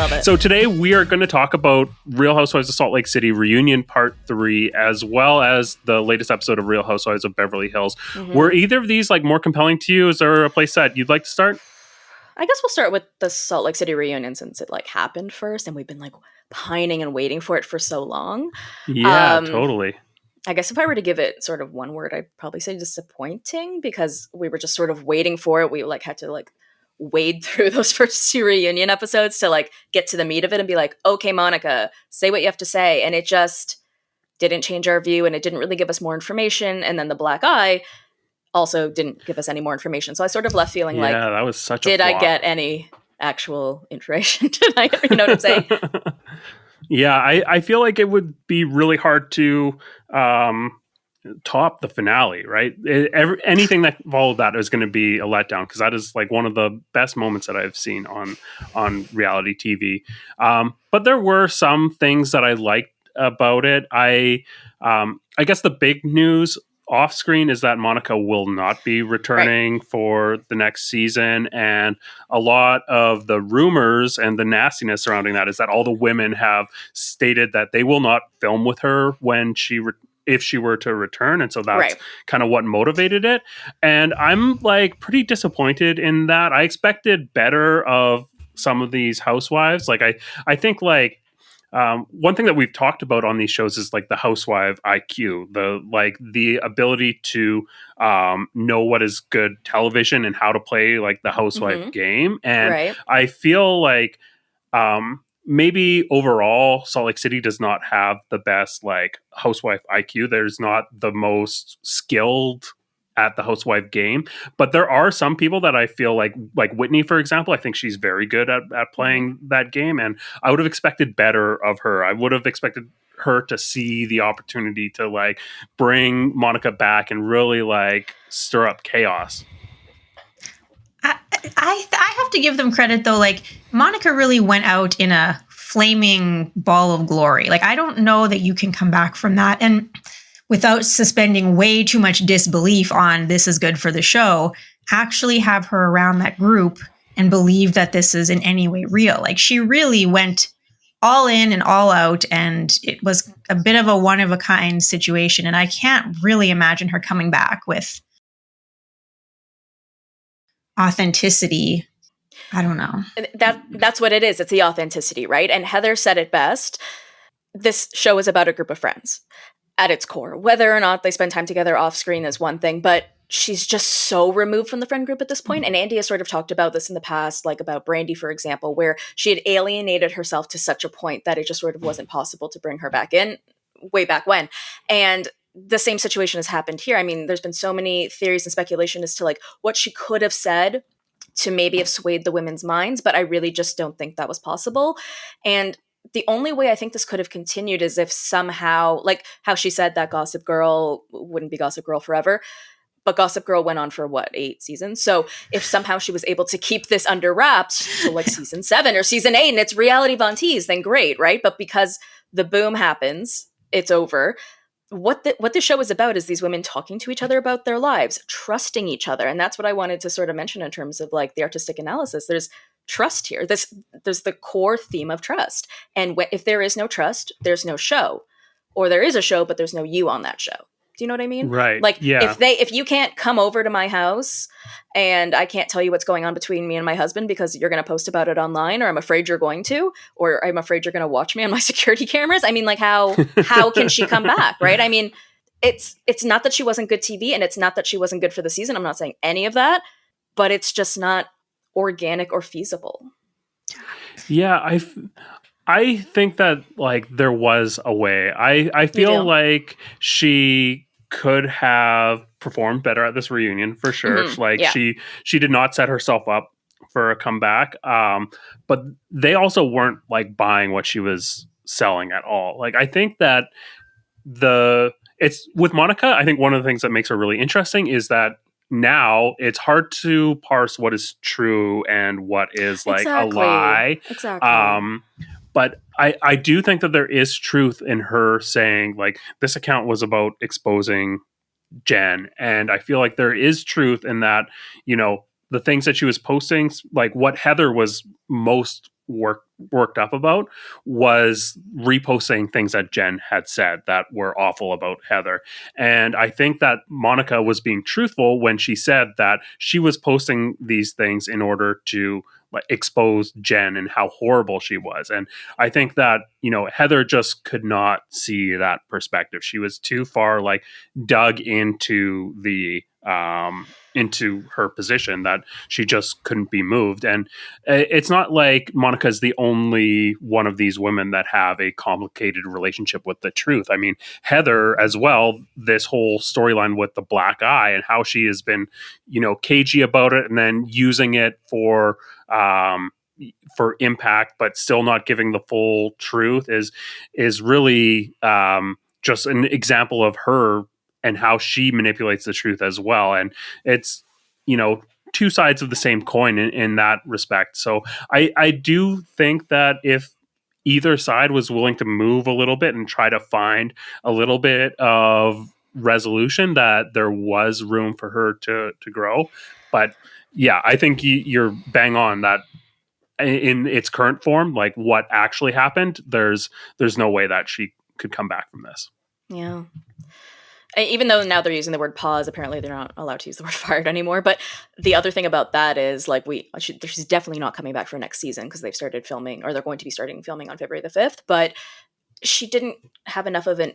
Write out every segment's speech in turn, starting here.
Love it. So today we are going to talk about Real Housewives of Salt Lake City Reunion Part 3, as well as the latest episode of Real Housewives of Beverly Hills. Were either of these like more compelling to you? Is there a place that you'd like to start? I guess we'll start with the Salt Lake City reunion since it like happened first and we've been like pining and waiting for it for so long. Yeah, totally. I guess if I were to give it sort of one word, I'd probably say disappointing, because we were just sort of waiting for it. We like had to like wade through those first 2 reunion episodes to like get to the meat of it and be like, okay, Monica, say what you have to say. And it just didn't change our view, and it didn't really give us more information. And then the black eye also didn't give us any more information. So I sort of left feeling like, that was such did a I flop. get any actual information tonight? You know what I'm saying? Yeah, I feel like it would be really hard to top the finale, right? Anything that followed that is going to be a letdown, because that is like one of the best moments that I've seen on reality TV. But there were some things that I liked about it. I guess the big news off screen is that Monica will not be returning for the next season, and a lot of the rumors and the nastiness surrounding that is that all the women have stated that they will not film with her when if she were to return, and so that's kind of what motivated it. And I'm like pretty disappointed in that. I expected better of some of these housewives. Like I think like one thing that we've talked about on these shows is like the housewife IQ, the ability to know what is good television and how to play like the housewife game. And I feel like maybe overall Salt Lake City does not have the best like housewife IQ. There's not the most skilled at the housewife game, but there are some people that I feel like Whitney, for example. I think she's very good at playing that game, and I would have expected better of her. I would have expected her to see the opportunity to like bring Monica back and really like stir up chaos. I have to give them credit though. Like Monica really went out in a flaming ball of glory. Like I don't know that you can come back from that and without suspending way too much disbelief on this is good for the show, actually have her around that group and believe that this is in any way real. Like she really went all in and all out, and it was a bit of a one-of-a-kind situation. And I can't really imagine her coming back with authenticity. I don't know. That's what it is. It's the authenticity, right? And Heather said it best. This show is about a group of friends at its core. Whether or not they spend time together off screen is one thing, but she's just so removed from the friend group at this point. And Andy has sort of talked about this in the past, like about Brandy, for example, where she had alienated herself to such a point that it just sort of wasn't possible to bring her back in way back when. And the same situation has happened here. I mean, there's been so many theories and speculation as to like what she could have said to maybe have swayed the women's minds, but I really just don't think that was possible. And the only way I think this could have continued is if somehow, like how she said that Gossip Girl wouldn't be Gossip Girl forever, but Gossip Girl went on for 8 seasons. So if somehow she was able to keep this under wraps to like season 7 or season 8 and it's reality Von Teese, then great, right? But because the boom happens, it's over. What the show is about is these women talking to each other about their lives, trusting each other. And that's what I wanted to sort of mention in terms of like the artistic analysis. There's trust here. There's the core theme of trust. And if there is no trust, there's no show. Or there is a show, but there's no you on that show. Do you know what I mean? Right. Like yeah. if you can't come over to my house and I can't tell you what's going on between me and my husband because you're going to post about it online, or I'm afraid you're going to, or I'm afraid you're going to watch me on my security cameras. I mean, like how can she come back? Right. I mean, it's not that she wasn't good TV, and it's not that she wasn't good for the season. I'm not saying any of that, but it's just not organic or feasible. Yeah. I think that like there was a way. I feel like she could have performed better at this reunion for sure. Like she did not set herself up for a comeback. But they also weren't like buying what she was selling at all. Like I think that it's with Monica, I think one of the things that makes her really interesting is that now it's hard to parse what is true and what is like a lie. Exactly. But I do think that there is truth in her saying like this account was about exposing Jen. And I feel like there is truth in that, you know, the things that she was posting, like what Heather was most worked up about was reposting things that Jen had said that were awful about Heather. And I think that Monica was being truthful when she said that she was posting these things in order to like expose Jen and how horrible she was. And I think that, Heather just could not see that perspective. She was too far like dug into her position that she just couldn't be moved. And it's not like Monica's the only one of these women that have a complicated relationship with the truth. I mean, Heather as well, this whole storyline with the black eye and how she has been, cagey about it and then using it for impact, but still not giving the full truth is really just an example of her and how she manipulates the truth as well. And it's, two sides of the same coin in that respect. So I do think that if either side was willing to move a little bit and try to find a little bit of resolution, that there was room for her to grow. But yeah, I think you're bang on that in its current form, like what actually happened, there's no way that she could come back from this. Yeah. Even though now they're using the word pause, apparently they're not allowed to use the word fired anymore. But the other thing about that is like she's definitely not coming back for next season because they've started filming, or they're going to be starting filming on February the 5th. But she didn't have enough of an,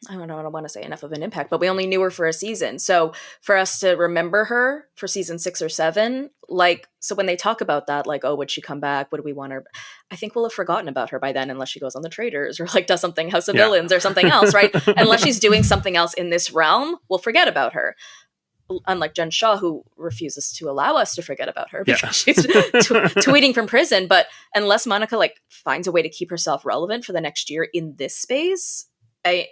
I don't know, I don't want to say enough of an impact, but we only knew her for a season. So for us to remember her for season 6 or 7, like, so when they talk about that, like, oh, would she come back? Would we want her? I think we'll have forgotten about her by then, unless she goes on the Traitors or like does something House of Villains or something else, right? Unless she's doing something else in this realm, we'll forget about her. Unlike Jen Shaw, who refuses to allow us to forget about her because she's tweeting from prison. But unless Monica like finds a way to keep herself relevant for the next year in this space, I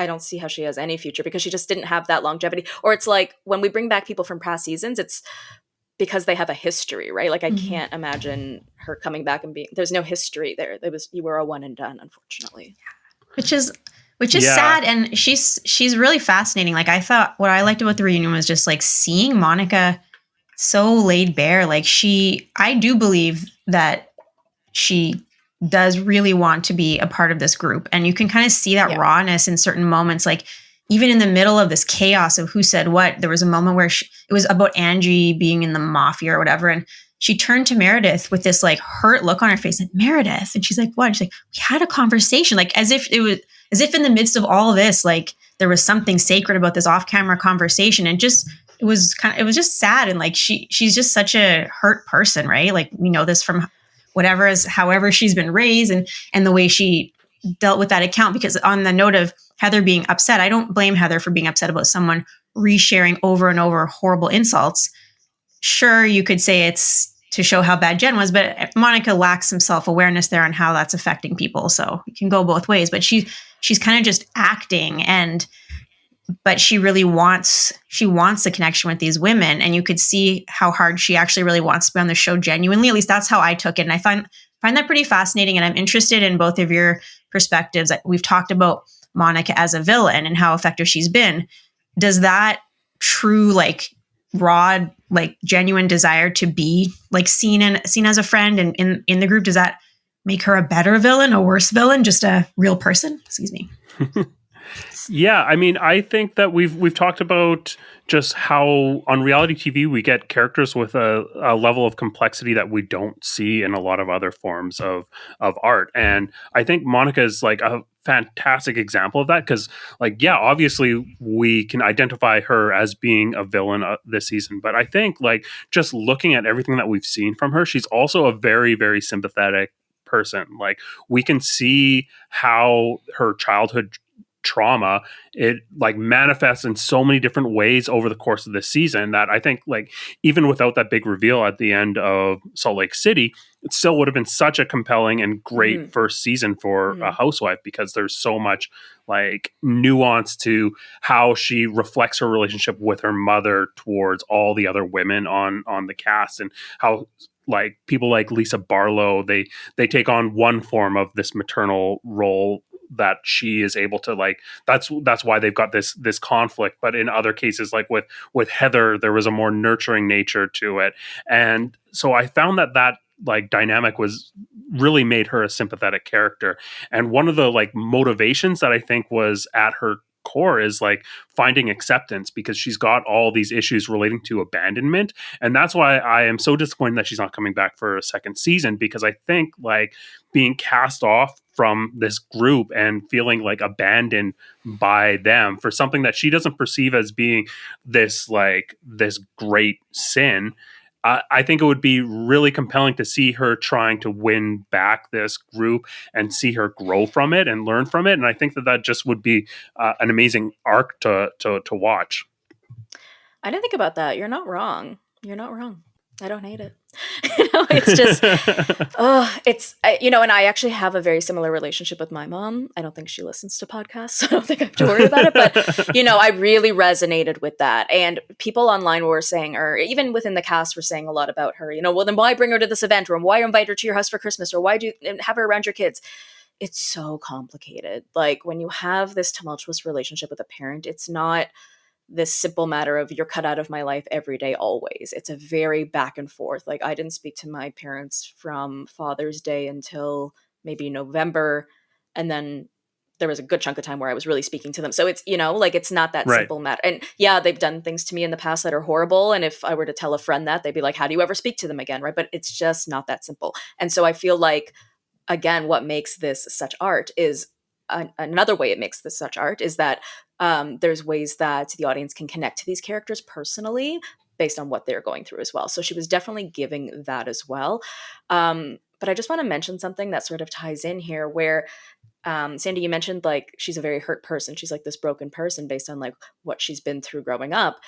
don't see how she has any future because she just didn't have that longevity. Or it's like when we bring back people from past seasons, it's because they have a history, right? Like I can't imagine her coming back and there's no history there. You were a one and done, unfortunately. Which is sad. And she's really fascinating. Like I thought what I liked about the reunion was just like seeing Monica so laid bare. Like I do believe that she does really want to be a part of this group. And you can kind of see that rawness in certain moments. Like even in the middle of this chaos of who said what, there was a moment where it was about Angie being in the mafia or whatever. And she turned to Meredith with this like hurt look on her face, like, Meredith. And she's like, what? And she's like, we had a conversation, like as if in the midst of all this, like there was something sacred about this off-camera conversation. And it was just sad. And like, she's just such a hurt person, right? Like we know this from however she's been raised and the way she dealt with that account. Because on the note of Heather being upset, I don't blame Heather for being upset about someone resharing over and over horrible insults. Sure, you could say it's to show how bad Jen was, but Monica lacks some self-awareness there on how that's affecting people. So it can go both ways, but she's kind of just acting but she really wants the connection with these women. And you could see how hard she actually really wants to be on the show genuinely. At least that's how I took it. And I find that pretty fascinating. And I'm interested in both of your perspectives. We've talked about Monica as a villain and how effective she's been. Does that true, like raw, like genuine desire to be like seen as a friend and in the group, does that make her a better villain, a worse villain, just a real person? Excuse me. Yeah, I mean, I think that we've talked about just how on reality TV we get characters with a level of complexity that we don't see in a lot of other forms of art. And I think Monica is like a fantastic example of that because, like, yeah, obviously we can identify her as being a villain this season. But I think, like, just looking at everything that we've seen from her, she's also a very, very sympathetic person. Like, we can see how her childhood trauma, it like manifests in so many different ways over the course of this season that I think, like, even without that big reveal at the end of Salt Lake City, it still would have been such a compelling and great first season for a housewife because there's so much like nuance to how she reflects her relationship with her mother towards all the other women on the cast, and how like people like Lisa Barlow, they take on one form of this maternal role that she is able to, like, that's why they've got this conflict. But in other cases, like with Heather, there was a more nurturing nature to it. And so I found that like dynamic was really made her a sympathetic character. And one of the like motivations that I think was at her core is like finding acceptance, because she's got all these issues relating to abandonment. And that's why I am so disappointed that she's not coming back for a second season, because I think like being cast off from this group and feeling like abandoned by them for something that she doesn't perceive as being this great sin. I think it would be really compelling to see her trying to win back this group and see her grow from it and learn from it. And I think that just would be an amazing arc to watch. I didn't think about that. You're not wrong. You're not wrong. I don't hate it. It's just, and I actually have a very similar relationship with my mom. I don't think she listens to podcasts, so I don't think I have to worry about it. But, I really resonated with that. And people online were saying, or even within the cast were saying a lot about her, well, then why bring her to this event? Or why invite her to your house for Christmas? Or why do you have her around your kids? It's so complicated. Like when you have this tumultuous relationship with a parent, it's not this simple matter of you're cut out of my life every day, always. It's a very back and forth. Like I didn't speak to my parents from Father's Day until maybe November. And then there was a good chunk of time where I was really speaking to them. So it's, it's not that Right. simple matter. And yeah, they've done things to me in the past that are horrible. And if I were to tell a friend that, they'd be like, how do you ever speak to them again? Right. But it's just not that simple. And so I feel like, again, what makes this such art is another way it makes this such art is that there's ways that the audience can connect to these characters personally based on what they're going through as well. So she was definitely giving that as well. But I just want to mention something that sort of ties in here where, Sandy, you mentioned like she's a very hurt person. She's like this broken person based on like what she's been through growing up.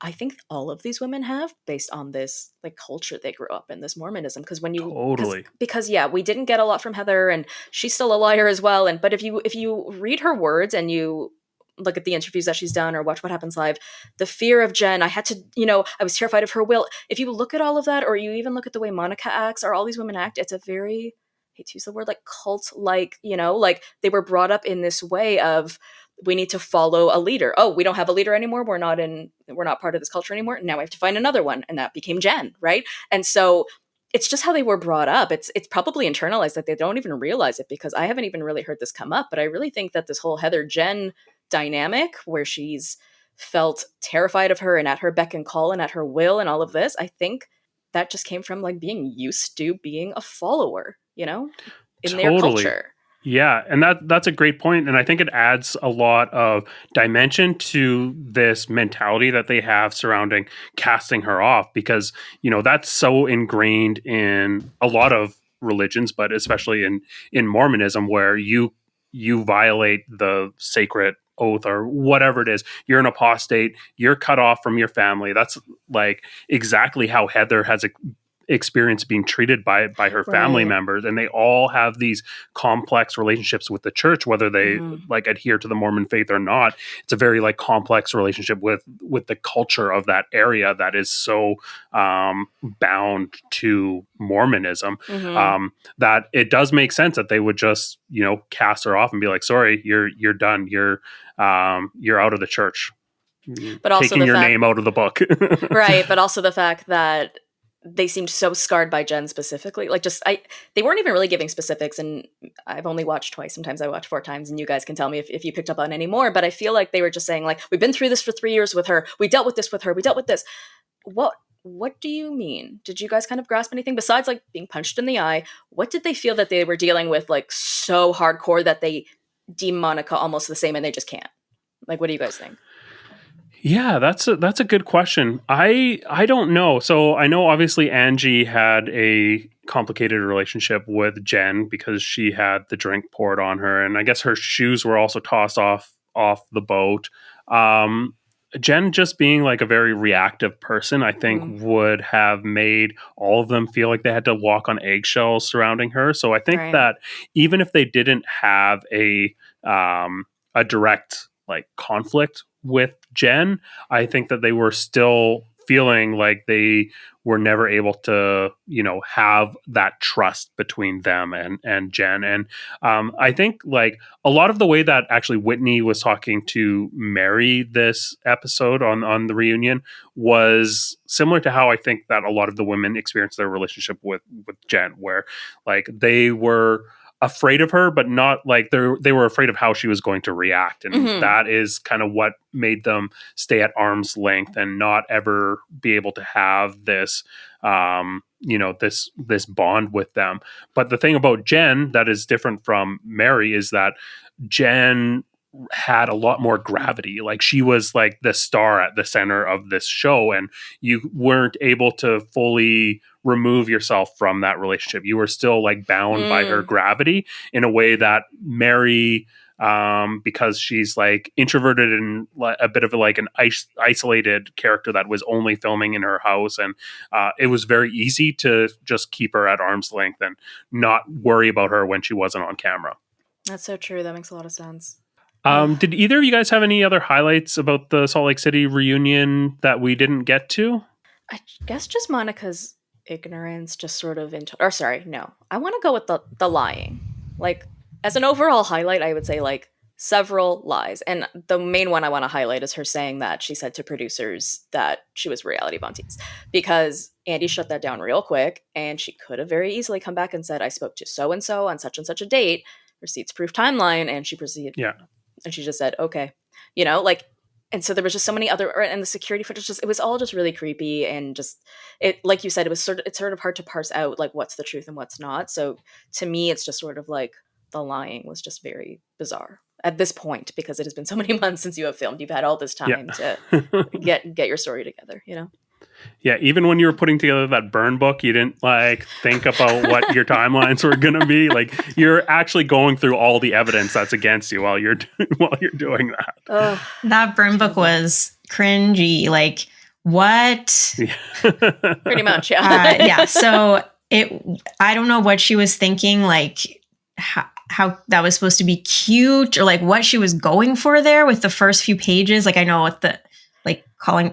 I think all of these women have, based on this like culture they grew up in, this Mormonism. Because when you Totally. because we didn't get a lot from Heather, and she's still a liar as well. But if you read her words and you look at the interviews that she's done or watch What Happens Live, the fear of Jen, I had to, I was terrified of her will. If you look at all of that, or you even look at the way Monica acts or all these women act, it's a very, I hate to use the word, like cult, like, like they were brought up in this way of, we need to follow a leader. Oh, we don't have a leader anymore. We're not part of this culture anymore. Now we have to find another one. And that became Jen, right? And so it's just how they were brought up. It's probably internalized that they don't even realize it, because I haven't even really heard this come up. But I really think that this whole Heather Jen dynamic, where she's felt terrified of her and at her beck and call and at her will and all of this, I think that just came from like being used to being a follower, in their culture. Yeah, and that's a great point, and I think it adds a lot of dimension to this mentality that they have surrounding casting her off, because that's so ingrained in a lot of religions, but especially in Mormonism, where you violate the sacred oath or whatever it is, you're an apostate, you're cut off from your family. That's like exactly how Heather has experience being treated by her family members, and they all have these complex relationships with the church, whether they like adhere to the Mormon faith or not. It's a very like complex relationship with the culture of that area that is so bound to Mormonism, that it does make sense that they would just cast her off and be like, sorry, you're done, you're out of the church, but also taking your name out of the book. Right, but also the fact that they seemed so scarred by Jen specifically. Like they weren't even really giving specifics, and I've only watched twice. Sometimes I watch 4 times, and you guys can tell me if you picked up on any more. But I feel like they were just saying like, we've been through this for 3 years with her. We dealt with this with her. We dealt with this. What do you mean? Did you guys kind of grasp anything besides like being punched in the eye? What did they feel that they were dealing with like so hardcore that they deem Monica almost the same and they just can't? Like, what do you guys think? Yeah, that's a good question. I don't know. So I know obviously Angie had a complicated relationship with Jen because she had the drink poured on her, and I guess her shoes were also tossed off the boat. Jen just being like a very reactive person, I think would have made all of them feel like they had to walk on eggshells surrounding her. So I think that even if they didn't have a direct like conflict with Jen, I think that they were still feeling like they were never able to, have that trust between them and Jen. And I think like a lot of the way that actually Whitney was talking to Mary this episode on the reunion was similar to how I think that a lot of the women experienced their relationship with Jen, where like they were afraid of her, but not like they were afraid of how she was going to react. And that is kind of what made them stay at arm's length and not ever be able to have this, this bond with them. But the thing about Jen that is different from Mary is that Jen had a lot more gravity. Like she was like the star at the center of this show, and you weren't able to fully remove yourself from that relationship. You were still like bound by her gravity in a way that Mary, because she's like introverted and a bit of like an isolated character that was only filming in her house, and it was very easy to just keep her at arm's length and not worry about her when she wasn't on camera. That's so true. That makes a lot of sense. Did either of you guys have any other highlights about the Salt Lake City reunion that we didn't get to? I guess just Monica's ignorance, just sort of I want to go with the lying. Like, as an overall highlight, I would say like several lies. And the main one I want to highlight is her saying that she said to producers that she was reality bounties, because Andy shut that down real quick, and she could have very easily come back and said, I spoke to so-and-so on such and such a date, receipts proof timeline, and she proceeded. Yeah. And she just said, okay, and so there was just so many other, and the security footage, it was all just really creepy, and just, it, like you said, it's sort of hard to parse out, like, what's the truth and what's not. So to me, it's just sort of like the lying was just very bizarre at this point, because it has been so many months since you have filmed. You've had all this time to get your story together, Yeah, even when you were putting together that burn book, you didn't like think about what your timelines were going to be. Like you're actually going through all the evidence that's against you while you're doing that. That burn book was cringy. Like what? Yeah. Pretty much, yeah. Yeah. So I don't know what she was thinking. Like how that was supposed to be cute, or like what she was going for there with the first few pages. Like I know what the like calling.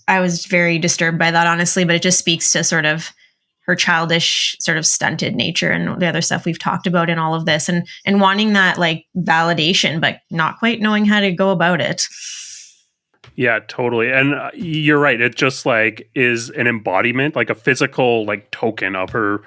I was very disturbed by that, honestly, but it just speaks to sort of her childish, sort of stunted nature and the other stuff we've talked about in all of this, and wanting that like validation, but not quite knowing how to go about it. Yeah, totally. And you're right. It just like is an embodiment, like a physical like token of her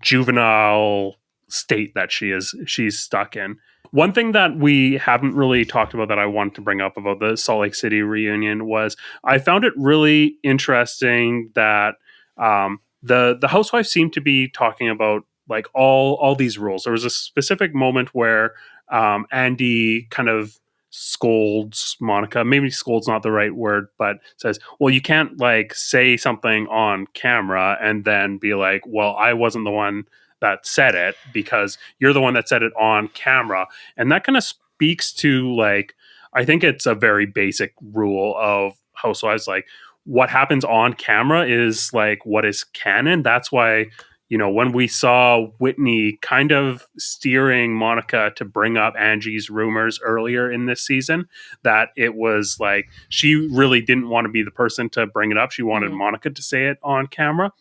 juvenile state that she's stuck in. One thing that we haven't really talked about that I wanted to bring up about the Salt Lake City reunion was I found it really interesting that the Housewives seemed to be talking about like all these rules. There was a specific moment where Andy kind of scolds Monica. Maybe scold's not the right word, but says, well, you can't like say something on camera and then be like, well, I wasn't the one that said it, because you're the one that said it on camera. And that kind of speaks to like, I think it's a very basic rule of Housewives. Like what happens on camera is like what is canon. That's why, when we saw Whitney kind of steering Monica to bring up Angie's rumors earlier in this season, that it was like, she really didn't want to be the person to bring it up. She wanted Monica to say it on camera.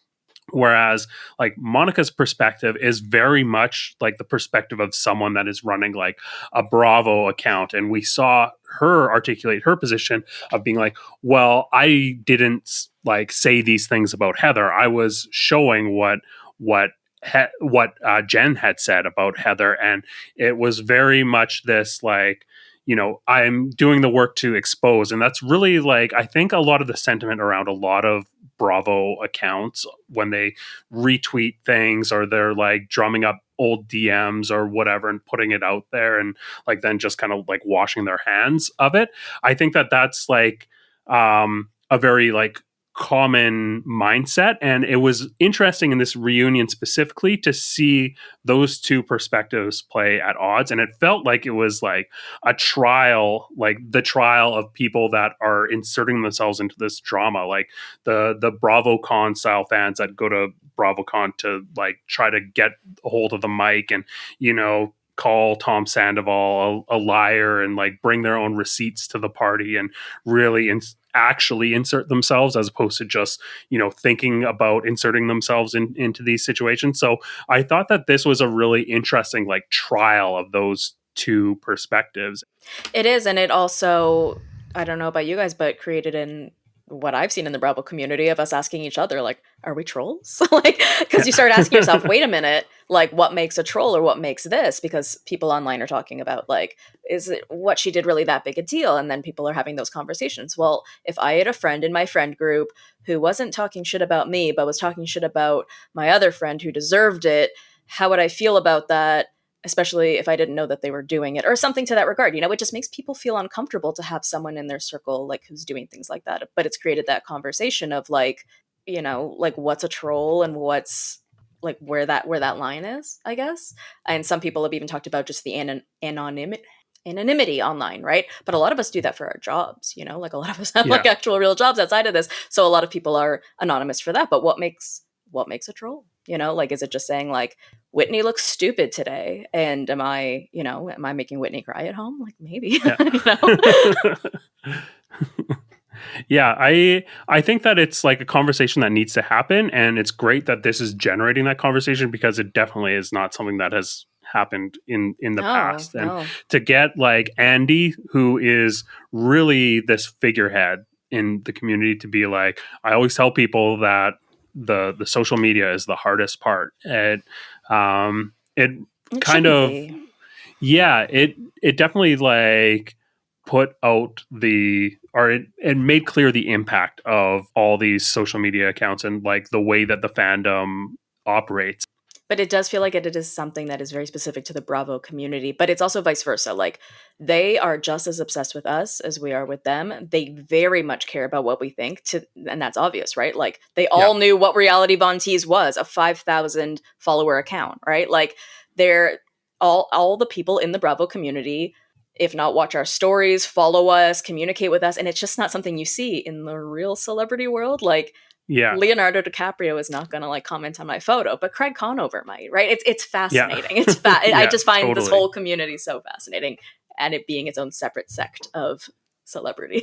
Whereas like Monica's perspective is very much like the perspective of someone that is running like a Bravo account. And we saw her articulate her position of being like, well, I didn't like say these things about Heather. I was showing what Jen had said about Heather. And it was very much this like, I'm doing the work to expose. And that's really like, I think a lot of the sentiment around a lot of Bravo accounts when they retweet things, or they're like drumming up old DMs or whatever and putting it out there, and like then just kind of like washing their hands of it. I think that that's like a very like common mindset. And it was interesting in this reunion specifically to see those two perspectives play at odds. And it felt like it was like a trial, like the trial of people that are inserting themselves into this drama, like the BravoCon style fans that go to BravoCon to like try to get a hold of the mic and, call Tom Sandoval a liar and like bring their own receipts to the party and really actually insert themselves as opposed to just, thinking about inserting themselves into these situations. So I thought that this was a really interesting like trial of those two perspectives. It is, and it also, I don't know about you guys, but created in what I've seen in the Bravo community of us asking each other, like, are we trolls? Like, because you start asking yourself, wait a minute, like, what makes a troll or what makes this? Because people online are talking about, like, is it what she did really that big a deal? And then people are having those conversations. Well, if I had a friend in my friend group who wasn't talking shit about me, but was talking shit about my other friend who deserved it, how would I feel about that? Especially if I didn't know that they were doing it or something to that regard. It just makes people feel uncomfortable to have someone in their circle like who's doing things like that. But it's created that conversation of like, like what's a troll and what's like where that line is, I guess. And some people have even talked about just the anonymity online, right? But a lot of us do that for our jobs, like a lot of us have like actual real jobs outside of this. So a lot of people are anonymous for that. But what makes a troll? Like, is it just saying like, Whitney looks stupid today, and am I making Whitney cry at home? Like, maybe. Yeah, I think that it's like a conversation that needs to happen, and it's great that this is generating that conversation because it definitely is not something that has happened in the past. And to get like Andy, who is really this figurehead in the community, to be like, I always tell people that the social media is the hardest part. And it kind of be. Yeah, it definitely like put out it made clear the impact of all these social media accounts and like the way that the fandom operates. But it does feel like it is something that is very specific to the Bravo community, but it's also vice versa. Like, they are just as obsessed with us as we are with them. They very much care about what we think, and that's obvious, right? Like, they all knew what Reality Von Tease was, a 5,000 follower account, right? Like, they're all the people in the Bravo community, if not watch our stories, follow us, communicate with us, and it's just not something you see in the real celebrity world. Like, Leonardo DiCaprio is not going to like comment on my photo, but Craig Conover might, right? It's fascinating. It's I just find this whole community so fascinating, and it being its own separate sect of celebrity.